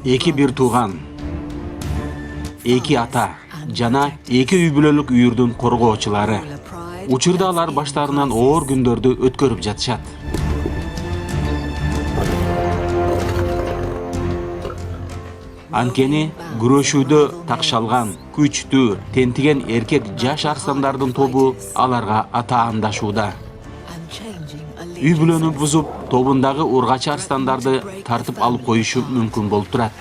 Эки бир тууган, эки ата жана эки үй бүлөлүк үйүрдүн коргоочулары. Учурда алар баштарынан оор күндөрдү өткөрүп жатышат. Анткени күрөшүүдө такшалган, күчтүү, тентиген эркек жаш арстандардын тобу аларга атаандашууда. Үй бүлөнү бузуп, тобундагы ургачы арстандарды тартып алып коюшу мүмкүн болуп турат.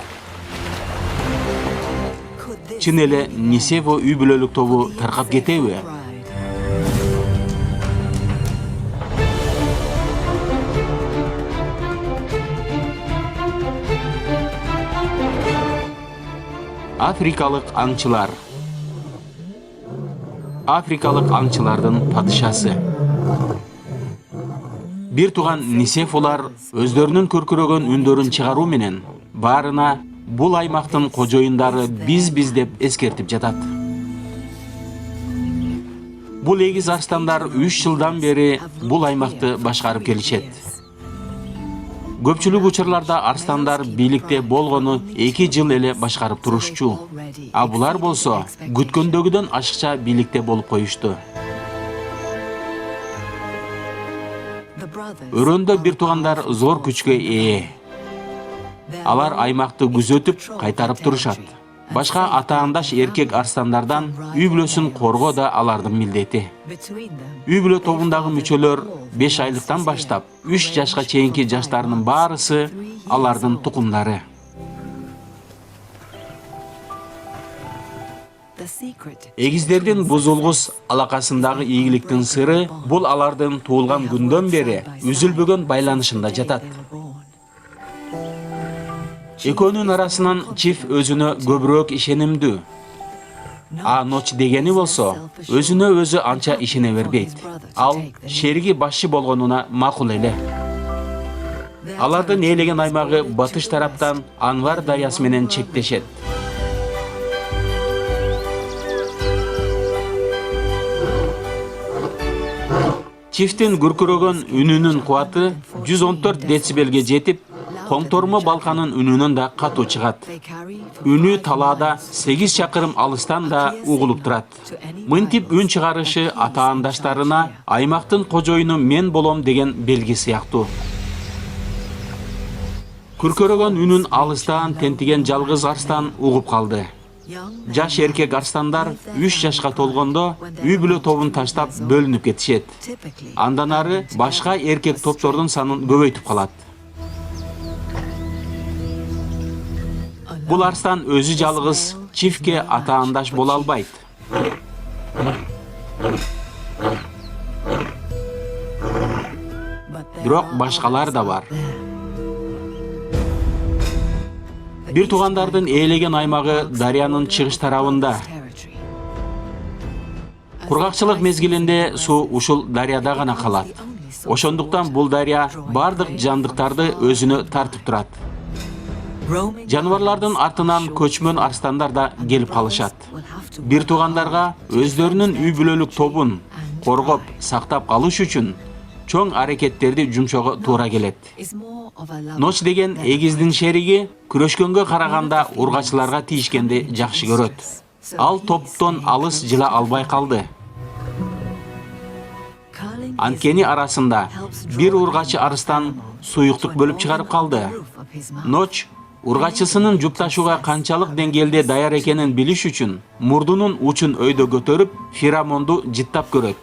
Чын эле Нисефо үй бүлөлүк тобу таркап кетеби? Африкалык аңчылар. Африкалык аңчылардын падышасы. Бир тууган Нисефолар өздөрүнүн көркүрөгөн үндөрүн чыгаруу менен баарына бул аймактын кожоюндары биз деп эскертип жатат. Бул эгиз арстандар 3 жылдан бери бул аймакты башкарып келишет. Көпчүлүк учурларда арстандар бийликте болгону 2 жыл эле башкарып турушчу. А булар болсо күткөндөгүдөн ашыкча бийликте болуп коюшту. Өрөндө бир туугандар зор күчкө ээ. Алар аймакты күзөтүп, кайтарып турушат. Башка атаандаш эркек арстандардан үй бүлөсүн коргоо да алардын милдети. Үй бүлө тобундагы мүчөлөр 5 айлыктан баштап 3 жашка чейинки жаштарынын баарысы алардын тукумдары. Эгиздердин бузулгус алакасындагы ийгиликтин сыры бул алардын туулган күндөн бери үзүлбөгөн байланышында жатат. Экөөнүн арасынан чиф өзүнө көбүрөөк ишенимдүү. А Ноч дегени болсо, өзүнө өзү анча ишене бербейт. Ал шериги башчы болгонуна макул эле. Алардын ээлеген аймагы батыш тараптан Анвар дарыясы менен чектешет. Чифтин күркүрөгөн үнүнүн кубаты 114 децибелге жетип, Коңтормо балканын үнүнөн да катуу чыгат. Үнү талаада 8 чакырым алыстан да угулуп турат. Мынтип үн чыгарышы атаандаштарына аймактын кожоюну мен болом деген белги сыяктуу. Күркөрөгөн үнүн алыстан тентиген жалгыз арстан угуп калды. Жаш эркек арстандар 3 жашка толгондо үй бүлө тобун таштап бөлүнүп кетишет. Андан ары башка эркек топтордун санын көбөйтүп калат. Бул арстан өзү жалгыз чифке атаандаш боло албайт. Бирок башкалар да бар. Бир туугандардын ээлеген аймагы дарыянын чыгыш тарабында. Кургакчылык мезгилинде суу ушул дарыяда гана калат. Ошондуктан бул дарыя бардык жандыктарды өзүнө тартып турат. Жаныбарлардын артынан көчмөн арстандар да келип калышат. Бир туугандарга өздөрүнүн үй бүлөлүк тобун коргоп, сактап калыш үчүн чоң аракеттерди жумшоого туура келет. Ноч деген эгиздин шериги күрөшкөнгө караганда ургачыларга тийишкенди жакшы көрөт. Ал топтон алыс жыла албай калды. Анткени арасында бир ургачы арыстан суюктук бөлүп чыгарып калды. Ноч ургачысынын жупташууга канчалык деңгээлде даяр экенин билиш үчүн мурдунун учун өйдө көтөрүп, феромонду жыттап көрөт.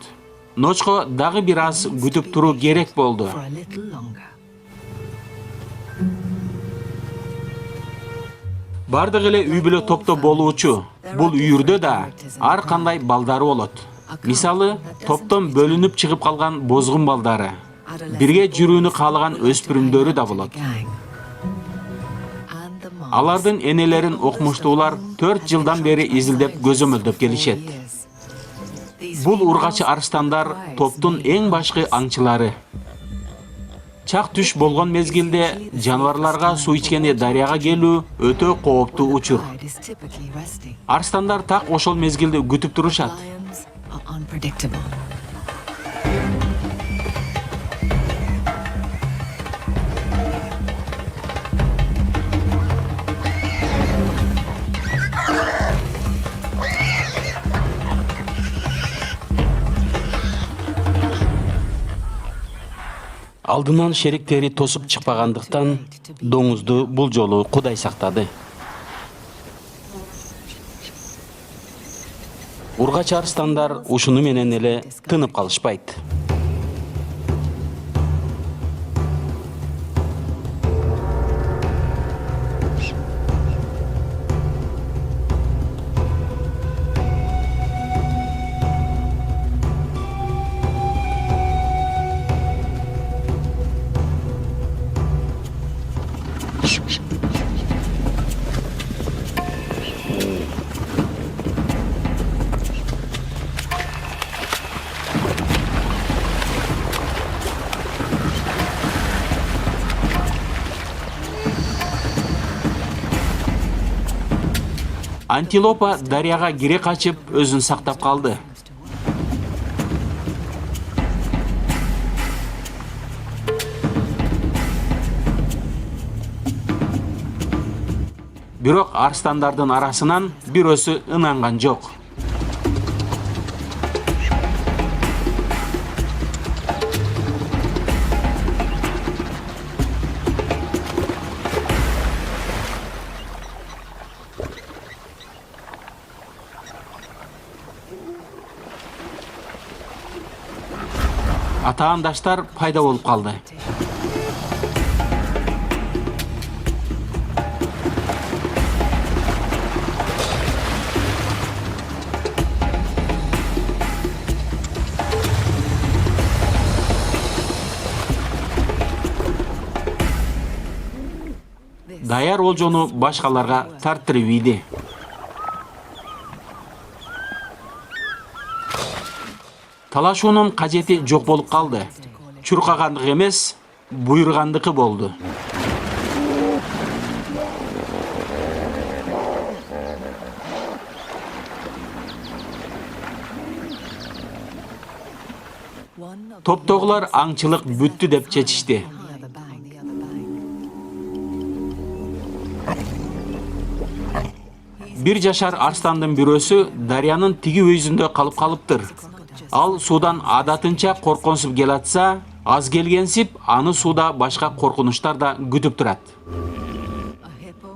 Ночко дагы бир аз күтүп туруу керек болду. Бардык эле үй бүлө топто болуучу бул үйүрдө да ар кандай балдары болот. Мисалы, топтон бөлүнүп чыгып калган бозгун балдары, бирге жүрүүнү каалаган өспүрүмдөрү да болот. Алардын энелерин окумуштуулар 4 жылдан бери изилдеп көзөмөлдөп келишет. Бул ургачы арстандар топтун эң башкы аңчылары. Чак түш болгон мезгилде жаныбарларга суу ичкенде дарыяга келүү өтө кооптуу учур. Арстандар так ошол мезгилди күтүп турушат. Алдынан шериктери тосуп чыкпагандыктан доңузду бул жолу Кудай сактады. Ургач арстандар ушуну менен эле тынып калышпайт. Антилопа дарыяга кире качып, өзүн сактап калды. Бирок арстандардын арасынан бирөөсү ынанган жок. Атаандаштар пайда болуп калды. Даяр олжону башкаларга тарттырып ийди. Талашуунун кажети жок болуп калды. Чуркагандык эмес, буйругандыкы болду. Топтогулар аңчылык бүттү деп чечишти. Бир жашар арстандын бирөөсү дарыянын тиги өйүзүндө калып калыптыр. Ал судан адатынча коркунсуп келатса, аз келгенсип, аны суда башка коркунучтар да күтүп турат.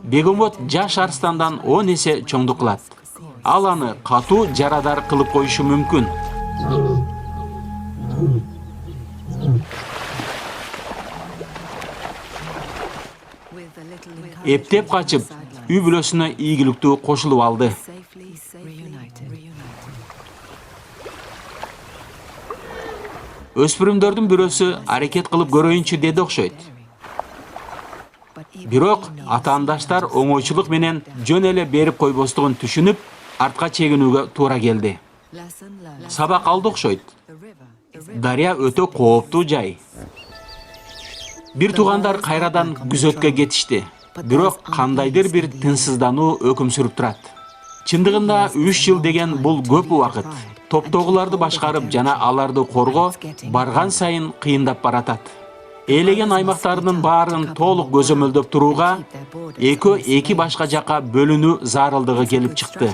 Бегемот жаш арстандан 10 эсе чоңдук кылат. Ал аны катуу жарадар кылып коюшу мүмкүн. Эптеп качып, үй бүлөсүнө ийгиликтүү кошулуп алды. Өспүрүмдөрдүн бирөөсү аракет кылып көрөйүнчү деди окшойт. Бирок атаандаштар оңойчулук менен жөн эле берип койбостугун түшүнүп, артка чегинүүгө туура келди. Сабак алды окшойт. Дарыя өтө кооптуу жай. Бир туугандар кайрадан күзөткө кетишти. Бирок кандайдыр бир тынчсыздануу өкүм сүрүп турат. Чындыгында 3 жыл деген бул көп убакыт. Топтогуларды башкарып жана аларды коргоо барган сайын кыйындап баратат. Ээлеген аймактарынын баарын толук көзөмөлдөп турууга экөө эки башка жака бөлүнүү зарылдыгы келип чыкты.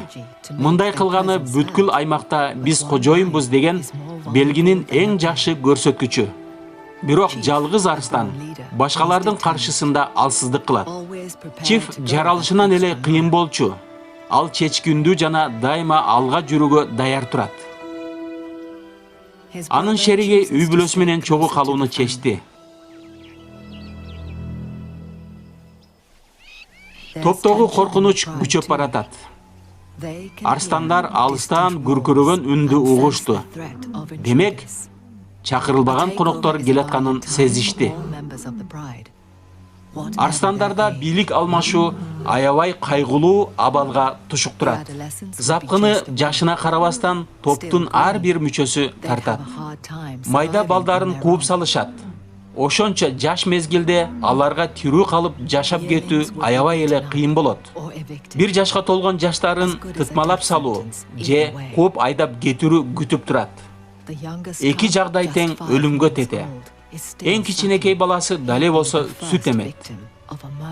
Мындай кылганы бүткүл аймакта биз кожоюнбуз деген белгинин эң жакшы көрсөткүчү. Бирок жалгыз арстан башкалардын каршысында алсыздык кылат. Чиф жаралышынан эле кыйын болчу. Ал чечкүндүү жана дайыма алга жүрүүгө даяр турат. Анын шериги үй бүлөсү менен чогуу калууну чечти. Топтогу коркунуч күчөп баратат. Арстандар алыстан күркүрөгөн үндү угушту. Демек, чакырылбаган коноктор келатканын сезишти. Арстандарда бийлик алмашуу аябай кайгылуу абалга тушук турат. Запкыны жашына карабастан топтун ар бир мүчөсү тартат. Майда балдарын кууп салышат. Ошончо жаш мезгилде аларга тирүү калып жашап кетүү аябай эле кыйын болот. Бир жашка толгон жаштарын тытмалап салуу же кууп айдап кетирүү күтүп турат. Эки жагдай тең өлүмгө тете. Эң кичинекей баласы дале болсо сүт эмет.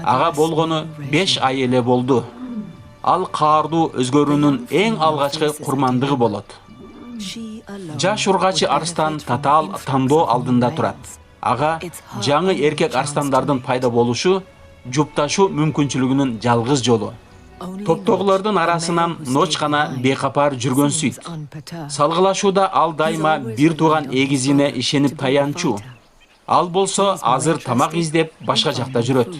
Ага болгону 5 ай эле болду. Ал каардуу өзгөрүүнүн эң алгачкы курмандыгы болот. Жаш ургачы арстан татаал тандоо алдында турат. Ага жаңы эркек арстандардын пайда болушу жупташуу мүмкүнчүлүгүнүн жалгыз жолу. Топтогулардын арасынан Ноч гана бейкапар жүргөн сүйт. Салгылашууда ал дайыма бир тууган эгизине ишенип таянчу. Ал болсо азыр тамак издеп башка жакта жүрөт.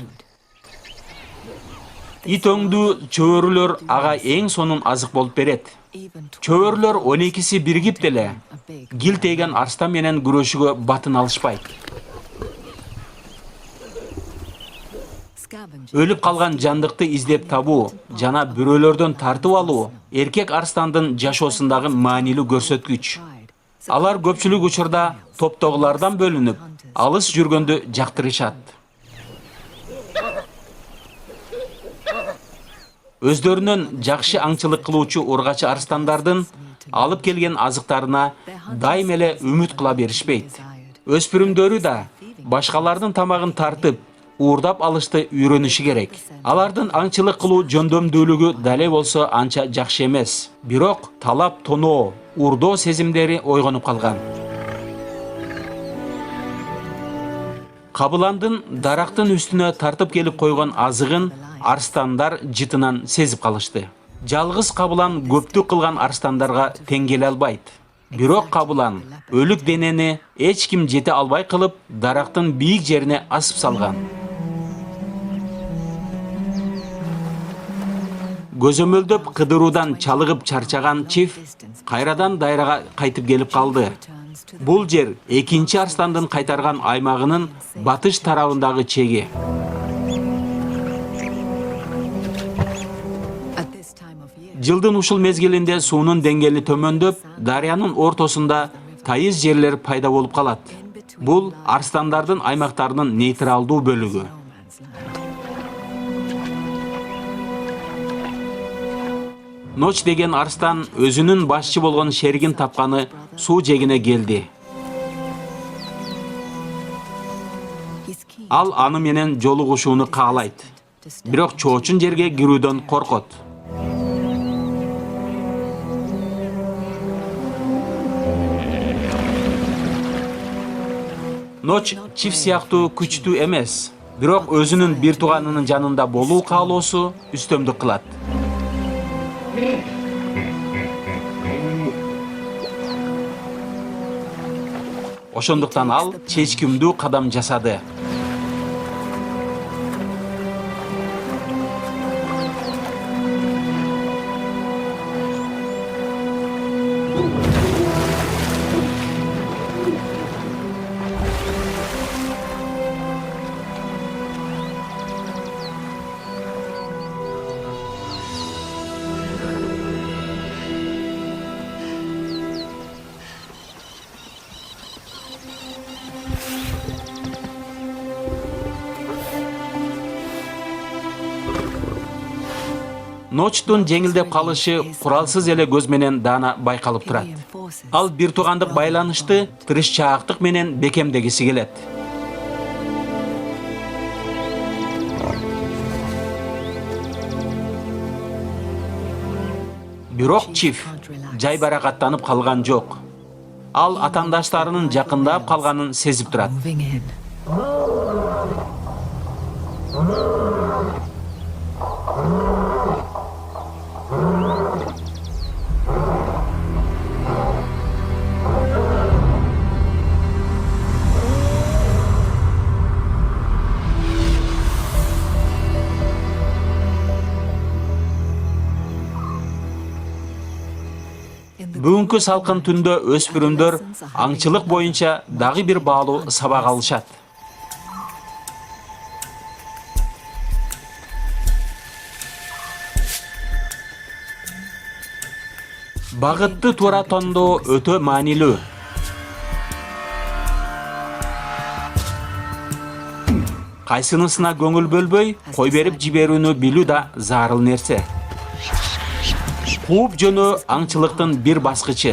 Ит өңдүү чөбөрөлөр ага эң сонун азык болуп берет. Чөбөрөлөр 12си биригип деле гил тийген арстан менен күрөшүүгө батын алышпайт. Өлүп калган жандыкты издеп табуу жана бирөөлөрдөн тартып алуу эркек арстандын жашоосундагы маанилүү көрсөткүч. Алар көпчүлүк учурда топтогулардан бөлүнүп, алыс жүргөндү жактырышат. Өздөрүнөн жакшы аңчылык кылуучу ургачы арстандардын алып келген азыктарына дайым эле үмүт кыла беришпейт. Өспүрүмдөрү да башкалардын тамагын тартып, уурдап алышты үйрөнүшү керек. Алардын аңчылык кылуу жөндөмдүүлүгү дале болсо анча жакшы эмес. Бирок талап тоноо, уурдоо сезимдери ойгонуп калган. Кабыландын дарактын үстүнө тартып келип койгон азыгын арстандар жытынан сезип калышты. Жалгыз кабылан көптүк кылган арстандарга тең келе албайт. Бирок кабылан өлүк денени эч ким жете албай кылып, дарактын бийик жерине асып салган. Көзөмөлдөп кыдыруудан чалыгып чарчаган чиф кайрадан дайрага кайтып келип калды. Бул жер экинчи арстандын кайтарган аймагынын батыш тарабындагы чеги. Жылдын ушул мезгилинде суунун деңгээли төмөндөп, дарыянын ортосунда тайыз жерлер пайда болуп калат. Бул арстандардын аймактарынын нейтралдуу бөлүгү. Ноч деген арстан өзүнүн башчы болгон шеригин тапканы суу жегине келди. Ал аны менен жолугушууну каалайт. Бирок чоочун жерге кирүүдөн коркот. Ноч чиф сыяктуу күчтүү эмес, бирок өзүнүн бир тууганынын жанында болуу каалоосу үстөмдүк кылат. Ошондуктан ал чечкимдүү кадам жасады. Ночтун жеңилдеп калышы куралсыз эле көз менен даана байкалып турат. Ал бир туугандык байланышты тырышчаактык менен бекемдегиси келет. Бирок чиф жайбаракаттанып калган жок. Ал атаандаштарынын жакындап калганын сезип турат. Бүгүнкү салкын түндө өспүрүмдөр аңчылык боюнча дагы бир баалуу сабак алышат. Багытты туура тандоо өтө маанилүү. Кайсынысына көңүл бөлбөй, кой берип жиберүүнү билүү да зарыл нерсе. Кууп жөнөө аңчылыктын бир баскычы.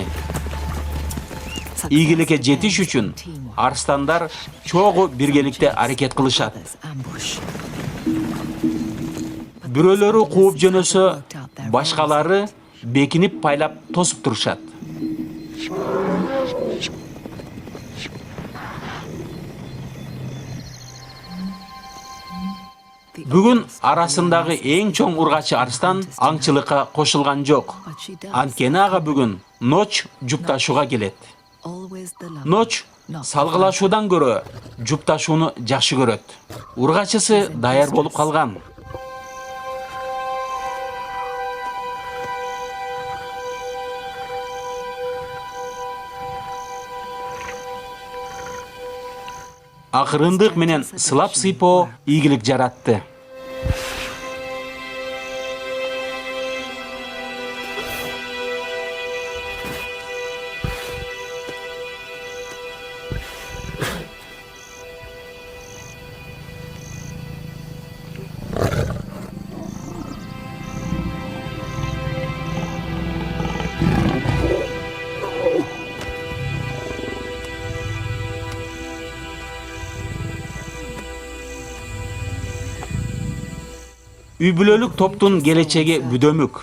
Ийгиликке жетиш үчүн арстандар чогуу биргеликте аракет кылышат. Бирөөлөрү кууп жөнөсө, башкалары бекинип пайлап тосуп турушат. Бүгүн арасындагы эң чоң ургачы арстан аңчылыкка кошулган жок. Анткени ага бүгүн Ноч жупташууга келет. Ноч салгылашуудан көрө жупташууну жакшы көрөт. Ургачысы даяр болуп калган. Акырындык менен сылап сыйпоо ийгилик жаратты. Үй бүлөлүк топтун келечеги бүдөмүк.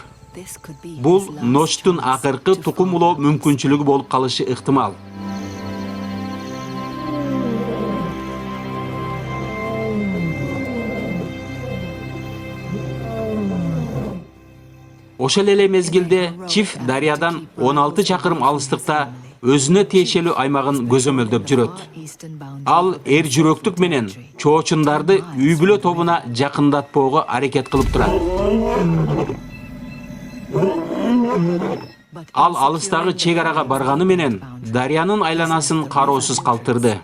Бул Ночтун акыркы тукум улоо мүмкүнчүлүгү болуп калышы ыктымал. Ошол эле мезгилде Чиф дарыядан 16 чакырым алыстыкта өзүнө тиешелүү аймагын көзөмөлдөп жүрөт. Ал эр жүрөктүк менен чоочундарды үй бүлө тобуна жакындатпоого аракет кылып турат. Ал алыстагы чек арага барганы менен дарыянын айланасын кароосуз калтырды.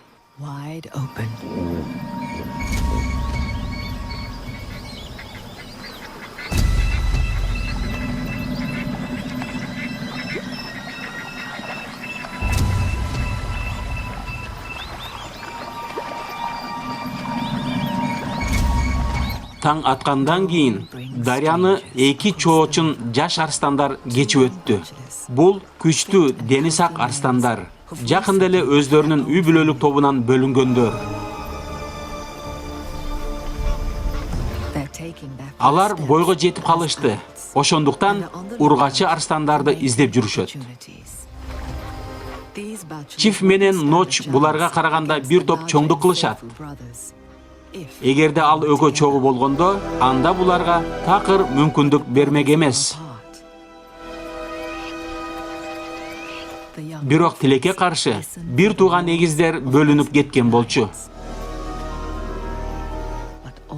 Таң аткандан кийин дарыяны эки чоочун жаш арстандар кечип өттү. Бул күчтүү дениз ак арстандар. Жакында эле өздөрүнүн үй бүлөлүк тобунан бөлүнгөндөр. Алар бойго жетип калышты. Ошондуктан ургачы арстандарды издеп жүрүшөт. Чиф менен Ноч буларга караганда бир топ чоңдук кылышат. Эгерде ал өгө чогуу болгондо, анда буларга такыр мүмкүндүк бермек эмес. Бирок тилекке каршы бир тууган эгиздер бөлүнүп кеткен болчу.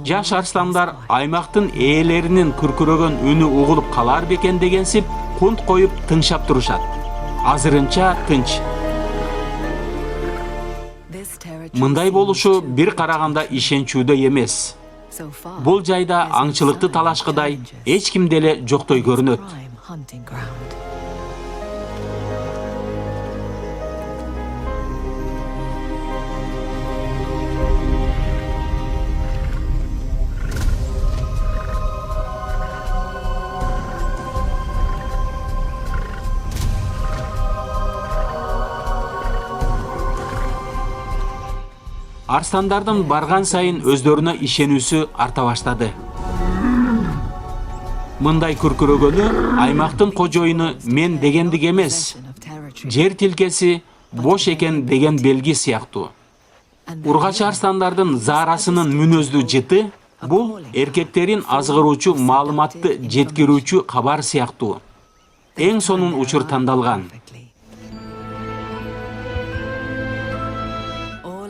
Жаш арстандар аймактын ээлеринин күркүрөгөн үнү угулуп калар бекен дегенсип, кунт коюп тыңшап турушат. Азырынча тынч. Мындай болушу бир караганда ишенчүүдө эмес. Бул жайда аңчылыкты талашкыдай эч ким деле жоктой көрүнөт. Арстандардын барган сайын өздөрүнө ишенүүсү арта баштады. Мындай күркүрөгөнү аймактын кожоюну мен дегендик эмес, жер тилкеси бош экен деген белги сыяктуу. Ургачы арстандардын заарасынын мүнөздүү жыты бул эркектерин азгыруучу маалыматты жеткирүүчү кабар сыяктуу. Эң сонун учур тандалган.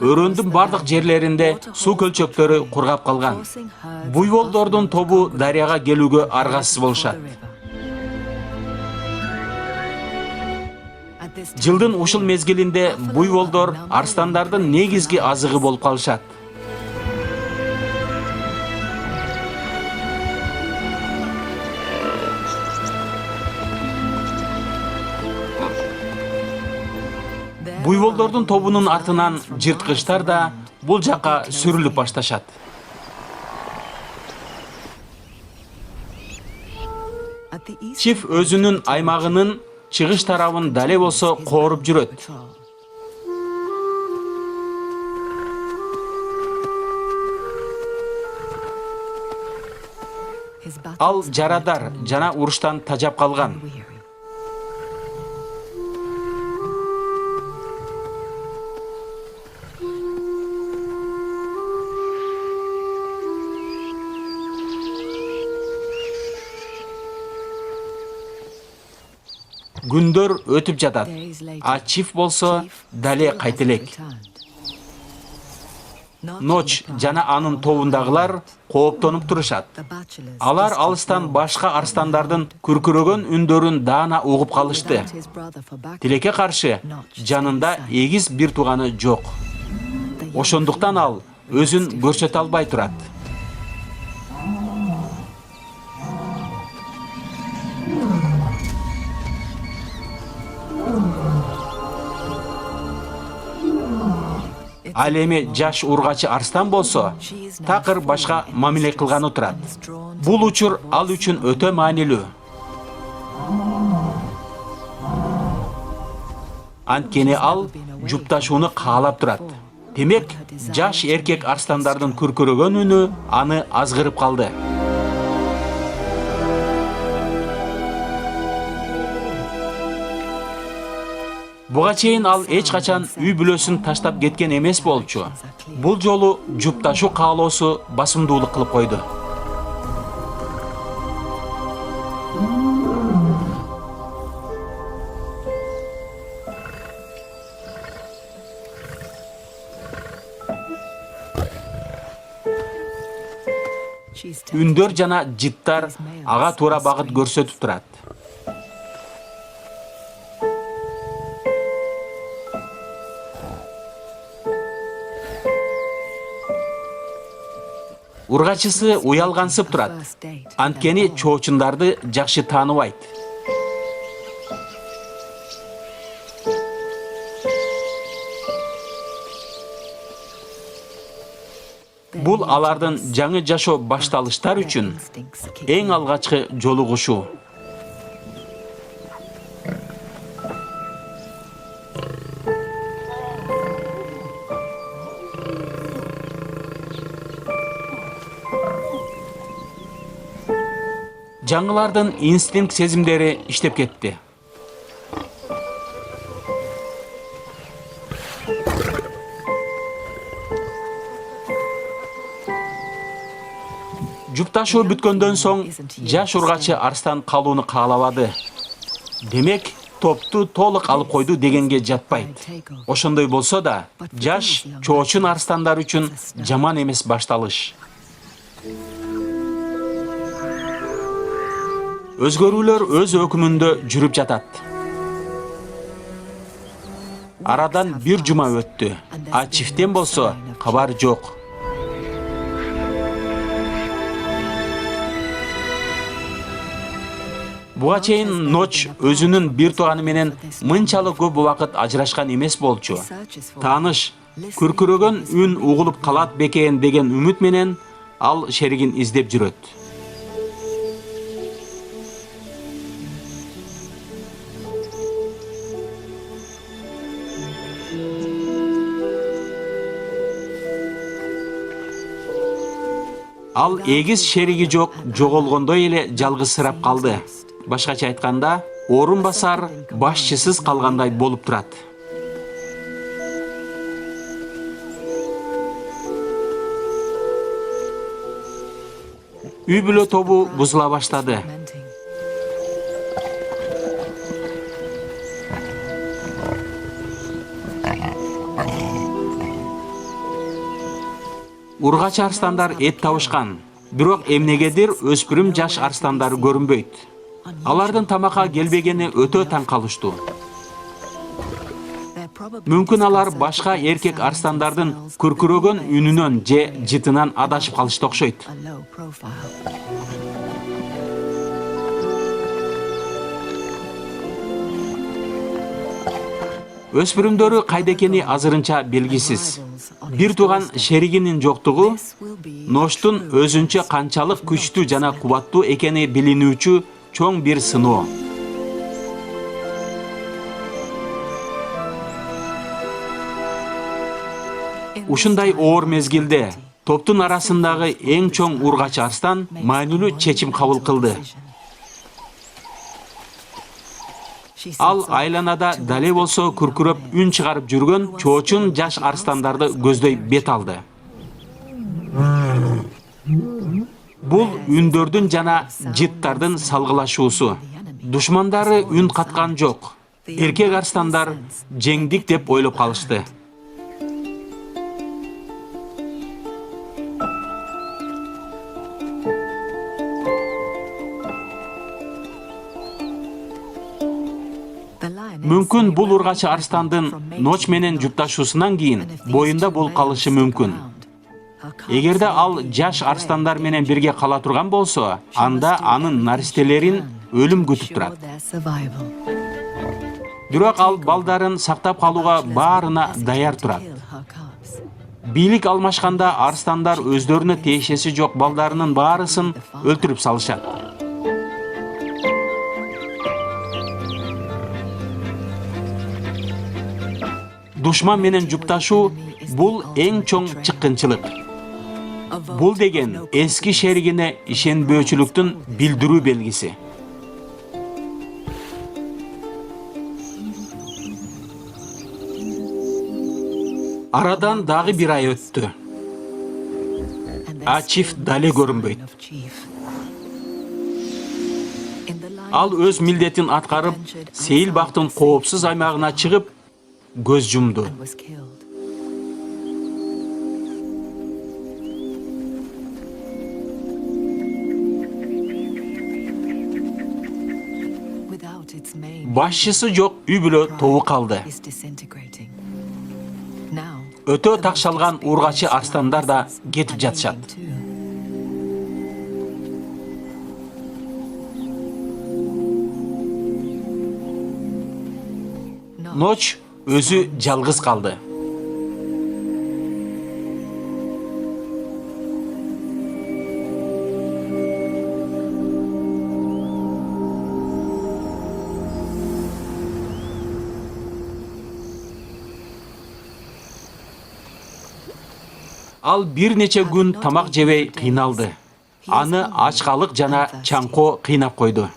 Өрөндүн бардык жерлеринде суу көлчөктөрү кургап калган. Буйволдордун тобу дарыяга келүүгө аргасыз болушат. Жылдын ушул мезгилинде буйволдор арстандардын негизги азыгы болуп калышат. Буйволдордун тобунун артынан жырткычтар да бул жакка сүрүлүп башташат. Чиф өзүнүн аймагынын чыгыш тарабын дале болсо кооруп жүрөт. Ал жарадар жана уруштан тажап калган. Күндөр өтүп жатат. А чифт болсо дале кайтелек. Ноч жана анын тобундагылар кооптонуп турушат. Алар алыстан башка арстандардын күркүрөгөн үндөрүн даана угуп калышты. Тилекке каршы жанында эгиз бир тууганы жок. Ошондуктан ал өзүн көрсөтө албай турат. Ал эми жаш ургачы арстан болсо, такыр башка мамиле кылганы турат. Бул учур ал үчүн өтө маанилүү. Анткени ал жупташууну каалап турат. Демек, жаш эркек арстандардын күркүрөгөн үнү аны азгырып калды. Буга чейин ал эч качан үй бүлөсүн таштап кеткен эмес болчу. Бул жолу жупташуу каалоосу басымдуулук кылып койду. Үндөр жана жыттар ага туура багыт көрсөтүп турат. Ургачысы уялгансып турат. Анткени чоочундарды жакшы тааныбайт. Бул алардын жаңы жашоо башталыштар үчүн эң алгачкы жолугушуу. Жаңылардын инстинкт сезимдери иштеп кетти. Жупташуу бүткөндөн соң жаш ургачы арстан калууну каалабады. Демек, топту толук алып койду дегенге жатпайт. Ошондой болсо да, жаш чоочун арстандар үчүн жаман эмес башталыш. Өзгөрүүлөр өз өкүмүндө жүрүп жатат. Арадан бир жума өттү, а чифттен болсо кабар жок. Буга чейин Ноч өзүнүн бир тууганы менен мынчалык көп убакыт ажырашкан эмес болчу. Тааныш, күркүрөгөн үн угулуп калат бекен деген үмүт менен ал шеригин издеп жүрөт. Ал эгиз шериги жок, жоголгондой эле жалгызсырап калды. Башкача айтканда, орун басар башчысыз калгандай болуп турат. Үй бүлө тобу бузула баштады. Ургач арстандар эт табышкан, бирок эмнегедир өспүрүм жаш арстандары көрүнбөйт. Алардын тамакка келбегени өтө таң калыштуу. Мүмкүн алар башка эркек арстандардын күркүрөгөн үнүнөн же жытынан адашып калышты окшойт. Өспүрүмдөрү кайда экени азырынча белгисиз. Бир тууган шеригинин жоктугу Ноштун өзүнчө канчалык күчтүү жана кубаттуу экени билинүүчү чоң бир сыноо. Ушундай оор мезгилде топтун арасындагы эң чоң ургач арстан маанилүү чечим кабыл кылды. Ал айланада дале болсо күркүрөп үн чыгарып жүргөн чоочун жаш арстандарды көздөй бет алды. Бул үндөрдүн жана жыттардын салгылашуусу. Душмандары үн каткан жок. Эркек арстандар жеңдик деп ойлоп калышты. Мүмкүн бул ургачы арстандын Ноч менен жупташуусунан кийин боюнда болуп калышы мүмкүн. Эгерде ал жаш арстандар менен бирге кала турган болсо, анда анын наристелерин өлүм күтүп турат. Бирок ал балдарын сактап калууга баарына даяр турат. Бийлик алмашканда арстандар өздөрүнө тиешеси жок балдарынын баарысын өлтүрүп салышат. Душман менен жупташуу бул эң чоң чыккынчылык. Бул деген эски шеригине ишенбөөчүлүктүн билдирүү белгиси. Арадан дагы бир ай өттү. Ачиф дале көрүнбөйт. Ал өз милдетин аткарып, Сейил бактын коопсуз аймагына чыгып, көз жумду. Башчысы жок үй бүлө тобу калды. Өтө такшалган ургачы арстандар да кетип жатышат. Ноч өзү жалгыз калды. Ал бир нече күн тамак жебей кыйналды. Аны ачкалык жана чаңкоо кыйнап койду.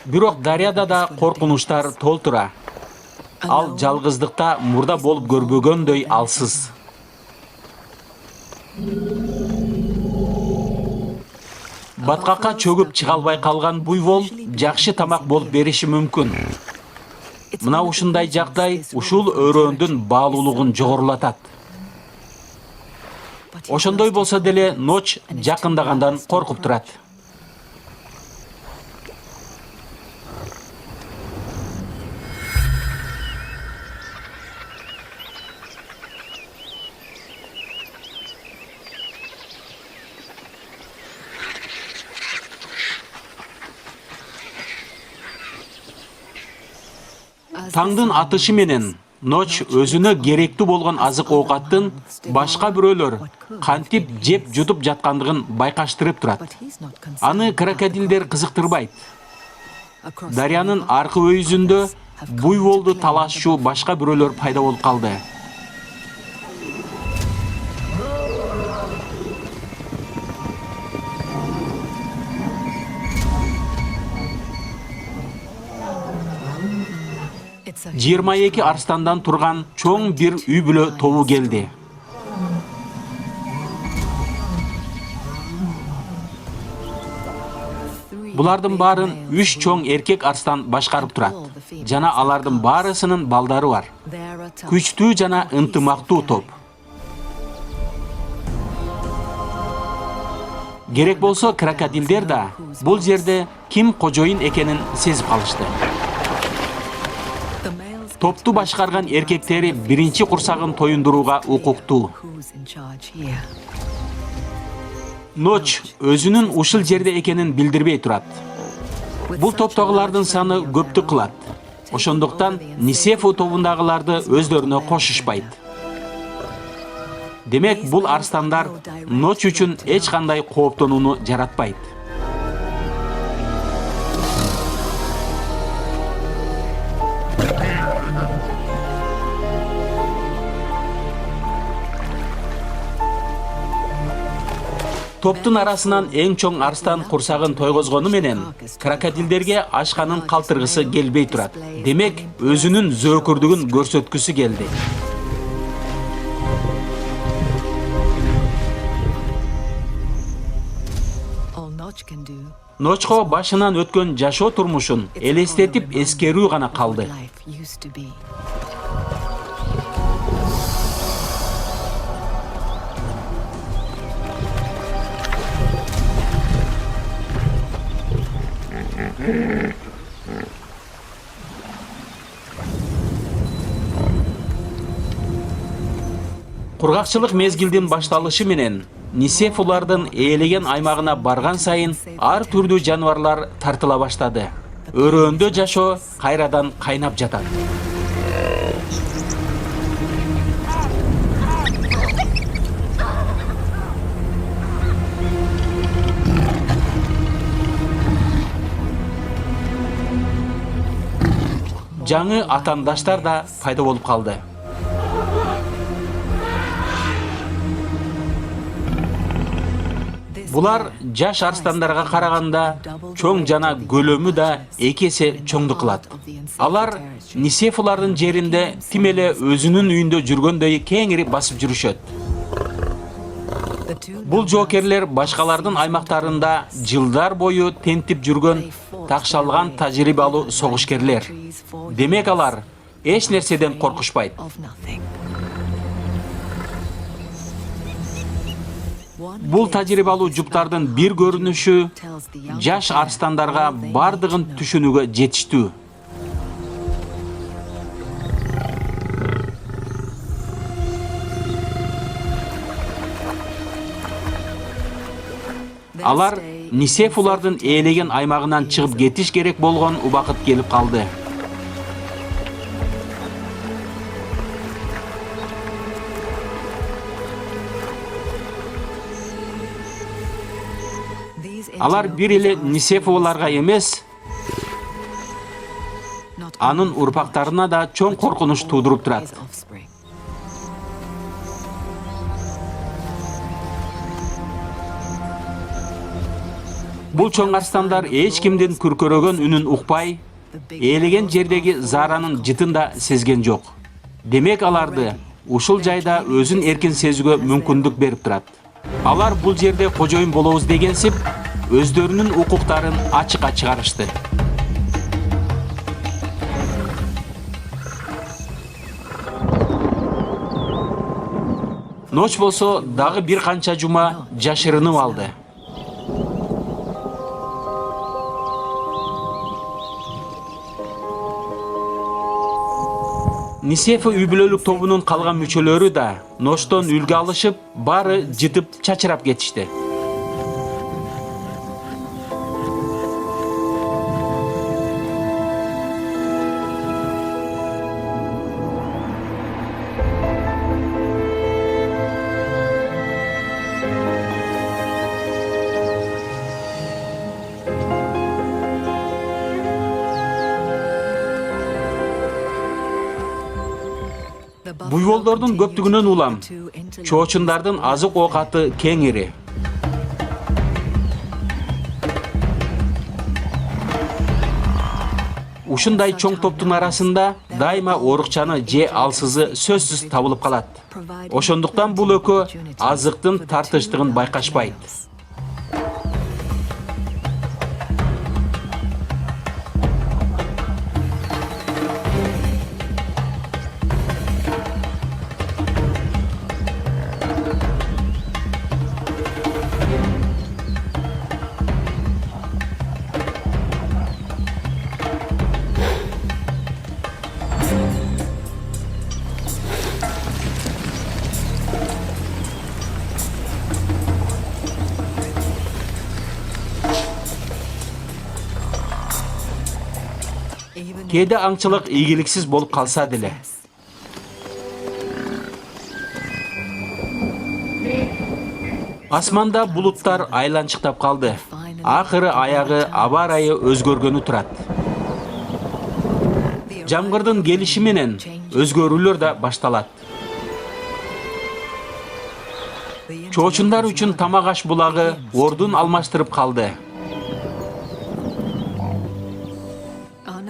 Бирок дарыяда да коркунучтар толтура. Ал жалгыздыкта мурда болуп көрбөгөндөй алсыз. Баткакка чөгүп чыга албай калган буйвол жакшы тамак болуп бериши мүмкүн. Мына ушундай жагдай ушул өрөөндүн баалуулугун жогорулатат. Ошондой болсо деле Ноч жакындагандан коркуп турат. Таңдын атышы менен Ноч өзүнө керектүү болгон азык оокаттын башка бирөөлөр кантип жеп жутуп жаткандыгын байкаштырып турат. Аны крокодилдер кызыктырбайт. Дарыянын аркы өйүзүндө буйволду талашчу башка бирөөлөр пайда болуп калды. Жыйырма эки арстандан турган чоң бир үй бүлө тобу келди. Булардын баарын 3 чоң эркек арстан башкарып турат. Жана алардын баарысынын балдары бар. Күчтүү жана ынтымактуу топ. Керек болсо крокодилдер да бул жерде ким кожоюн экенин сезип калышты. Топту башкарган эркектери биринчи курсагын тоюндурууга укуктуу. Ноч өзүнүн ушул жерде экенин билдирбей турат. Бул топтогулардын саны көптүк кылат. Ошондуктан Нисефу тобундагыларды өздөрүнө кошушпайт. Демек, бул арстандар Ноч үчүн эч кандай кооптонууну жаратпайт. Топтун арасынан эң чоң арстан курсагын тойгозгону менен крокодилдерге ашканын калтыргысы келбей турат. Демек, өзүнүн зөөкүрдүгүн көрсөткүсү келди. Ночко башынан өткөн жашоо турмушун элестетип эскерүү гана калды. Кургакчылык мезгилдин башталышы менен Нисефулардын ээлеген аймагына барган сайын ар түрдүү жаныбарлар тартыла баштады. Өрөөндө жашоо кайрадан кайнап жатат. Жаңы атандаштар да пайда болуп калды. Булар жаш арстандарга караганда чоң жана көлөмү да эки эсе чоңду кылат. Алар Нисефулардын жеринде тим эле өзүнүн үйүндө жүргөндөй кеңири басып жүрүшөт. Бул жоокерлер башкалардын аймактарында жылдар бою тентип жүргөн такшалган тажрыйбалуу согушкерлер. Демек алар эч нерседен коркушпайт. Бул тажрыйбалуу жуптардын бир көрүнүшү жаш арстандарга бардыгын түшүнүүгө жетиштүү. Алар Нисефулардын ээлеген аймагынан чыгып кетиш керек болгон убакыт келип калды. Алар бир эле Нисефуларга эмес, анын урпактарына да чоң коркунуч туудуруп турат. Бул чоң арстандар эч кимдин күркөрөгөн үнүн укпай, ээлеген жердеги зааранын жытын да сезген жок. Демек аларды ушул жайда өзүн эркин сезүүгө мүмкүндүк берип турат. Алар бул жерде кожоюн болобуз дегенсип, өздөрүнүн укуктарын ачыкка чыгарышты. Ноч болсо дагы бир канча жума жашырынып алды. Нисефа үй бүлөлүк тобунун калган мүчөлөрү да ноштон үлгү алышып, баары жытып чачырап кетишти. Буйволдордун көптүгүнөн улам, чоочундардын азык оокаты кеңири. Ушундай чоң топтун арасында дайыма оорукчаны же алсызы сөзсүз табылып калат. Ошондуктан бул экөө азыктын тартыштыгын байкашпайт. Кээде аңчылык ийгиликсиз болуп калса деле. Асманда булуттар айланчыктап калды. Акыры аягы аба ырайы өзгөргөнү турат. Жамгырдын келиши менен өзгөрүүлөр да башталат. Чоочундар үчүн тамак аш булагы ордун алмаштырып калды.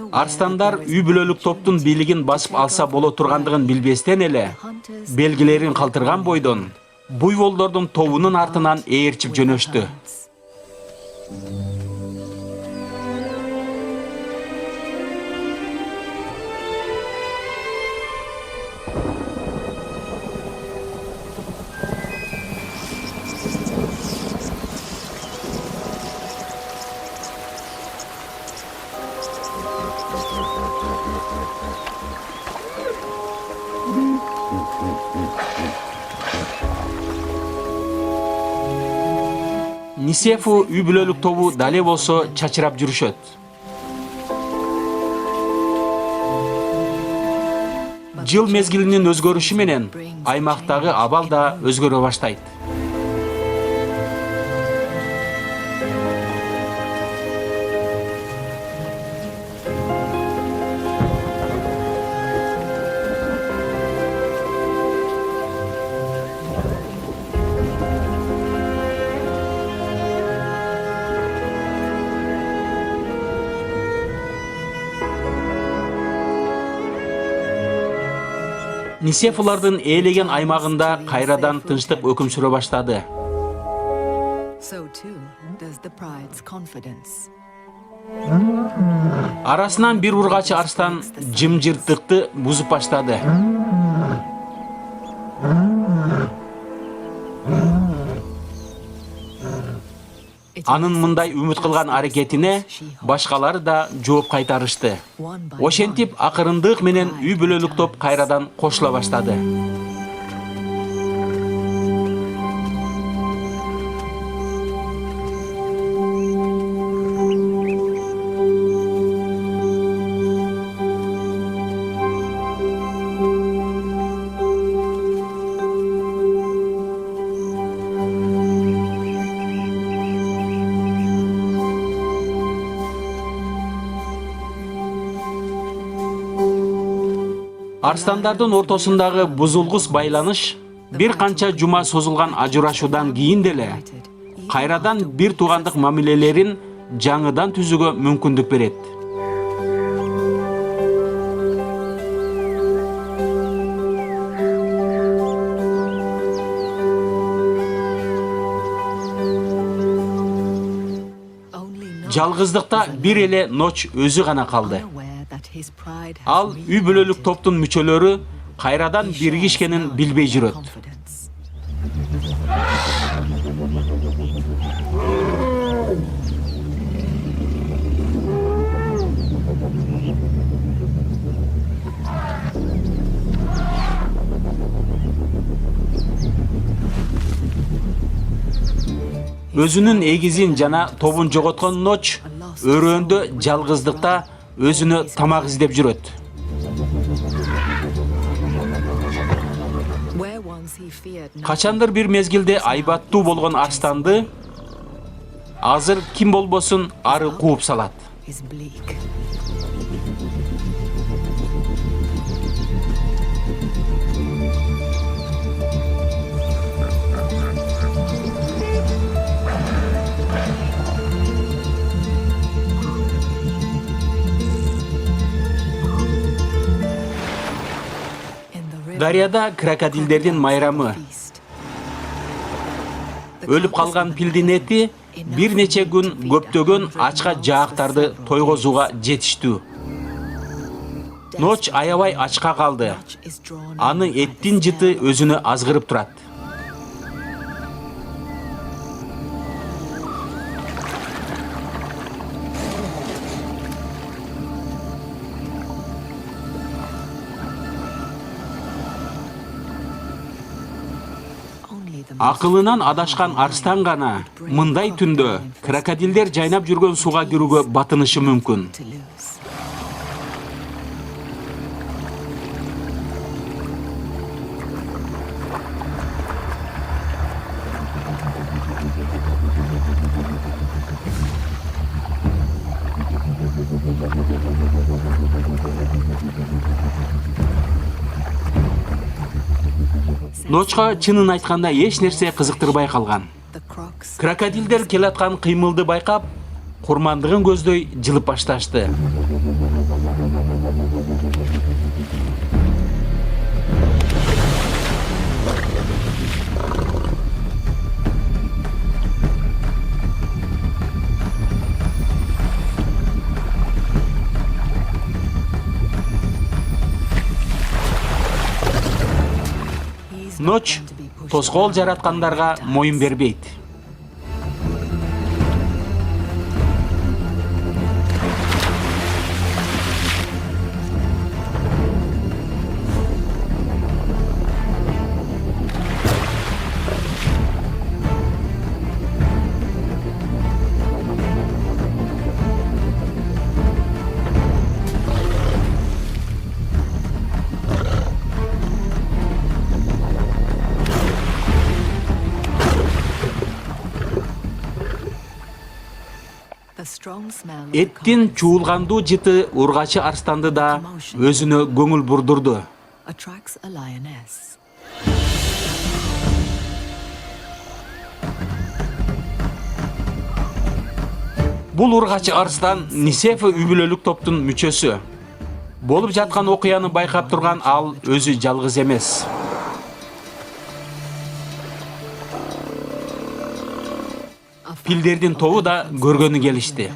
Арстандар үй бүлөлүк топтун бийлигин басып алса боло тургандыгын билбестен эле, белгилерин калтырган бойдон буйволдордун тобунун артынан ээрчип жөнөштү. Нисефу үй бүлөлүк тобу дале болсо чачырап жүрүшөт. Жыл мезгилинин өзгөрүшү менен аймактагы абал да өзгөрө баштайт. Нисефулардын ээлеген аймагында кайрадан тынчтык өкүм сүрө баштады. Арасынан бир ургачы арстан жымжырттыкты бузуп баштады. Анын мындай үмүт кылган аракетине башкалары да жооп кайтарышты. Ошентип акырындык менен үй бүлөлүк топ кайрадан кошула баштады. Арстандардын ортосундагы бузулгус байланыш бир канча жума созулган ажырашуудан кийин деле кайрадан бир туугандык мамилелерин жаңыдан түзүүгө мүмкүндүк берет. Жалгыздыкта бир эле Ноч өзү гана калды. Ал үй бүлөлүк топтун мүчөлөрү кайрадан биригишкенин билбей жүрөт. Өзүнүн эгизин жана тобун жоготкон Ноч өрөөндө жалгыздыкта өзүнө тамак издеп жүрөт. Качандыр бир мезгилде айбаттуу болгон арстанды азыр ким болбосун ары кууп салат. Дарьяда крокодилдердин майрамы. Өлүп калган пилдин эти бир нече күн көптөгөн ачка жаактарды тойгозууга жетиштүү. Ноч аябай ачка калды. Аны эттин жыты өзүнө азгырып турат. Акылынан адашкан арстан гана мындай түндө крокодилдер жайнап жүргөн суга кирүүгө батынышы мүмкүн. Ночка чынын айтканда эч нерсе кызыктырбай калган. Крокодилдер келаткан кыймылды байкап, курмандыгын көздөй жылып башташты. Ноч тоскоол жараткандарга моюн бербейт. Эттин чуулгандуу жыты ургачы арстанды да өзүнө көңүл бурдурду. Бул ургачы арстан Нисефа үй бүлөлүк топтун мүчөсү. Болуп жаткан окуяны байкап турган ал өзү жалгыз эмес. Пилдердин тобу да көргөнү келишти.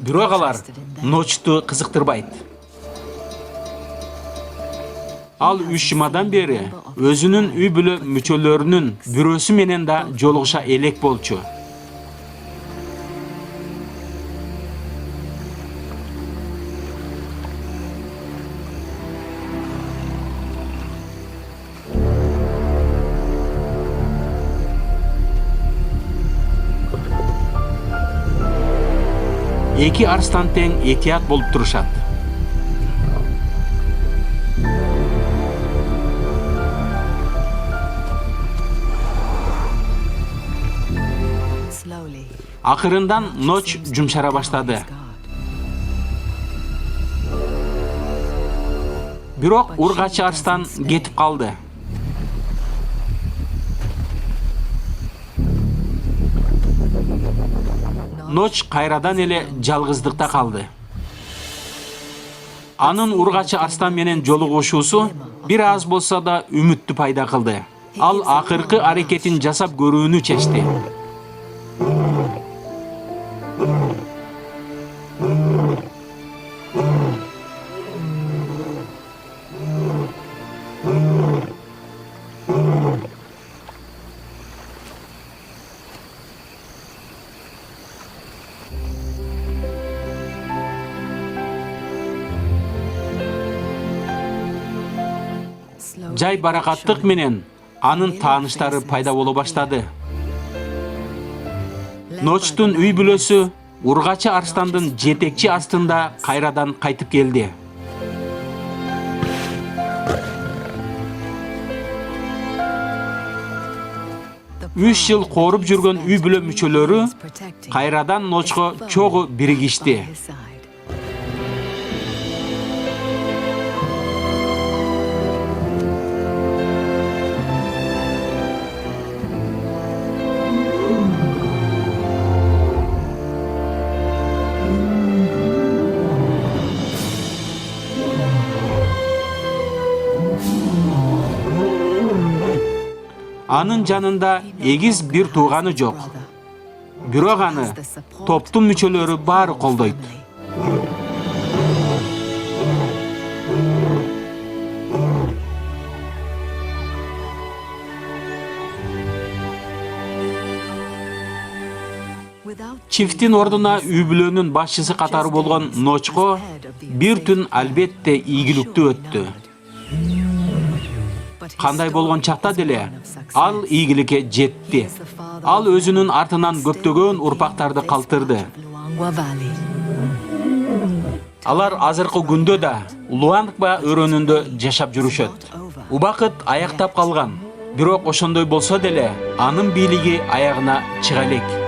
Бирок алар Ночту кызыктырбайт. Ал 3 жумадан бери өзүнүн үй бүлө мүчөлөрүнүн бирөөсү менен да жолугуша элек болчу. Эки арстан тең этият болуп турушат. Акырындан Ноч жумшара баштады. Бирок ургачы арстан кетип калды. Ноч кайрадан эле жалгыздыкта калды. Анын ургачы арстан менен жолугушуусу бир аз болсо да үмүттү пайда кылды. Ал акыркы аракетин жасап көрүүнү чечти. Жай баракаттык менен анын тааныштары пайда боло баштады. Ночтун үй бүлөсү ургачы арстандын жетекчи астында кайрадан кайтып келди. Үч жыл кооруп жүргөн үй бүлө мүчөлөрү кайрадан Ночко чогуу биригишти. Анын жанында эгиз бир тууганы жок. Бирок аны топтун мүчөлөрү баары колдойт. Чифтин ордуна үй бүлөнүн башчысы катары болгон Ночко бир түн албетте ийгиликтүү өттү. Кандай болгон чакта деле ал ийгиликке жетти. Ал өзүнүн артынан көптөгөн урпактарды калтырды. Алар азыркы күндө да Луангба өрөөнүндө жашап жүрүшөт. Убакыт аяктап калган. Бирок ошондой болсо деле анын бийлиги аягына чыга элек.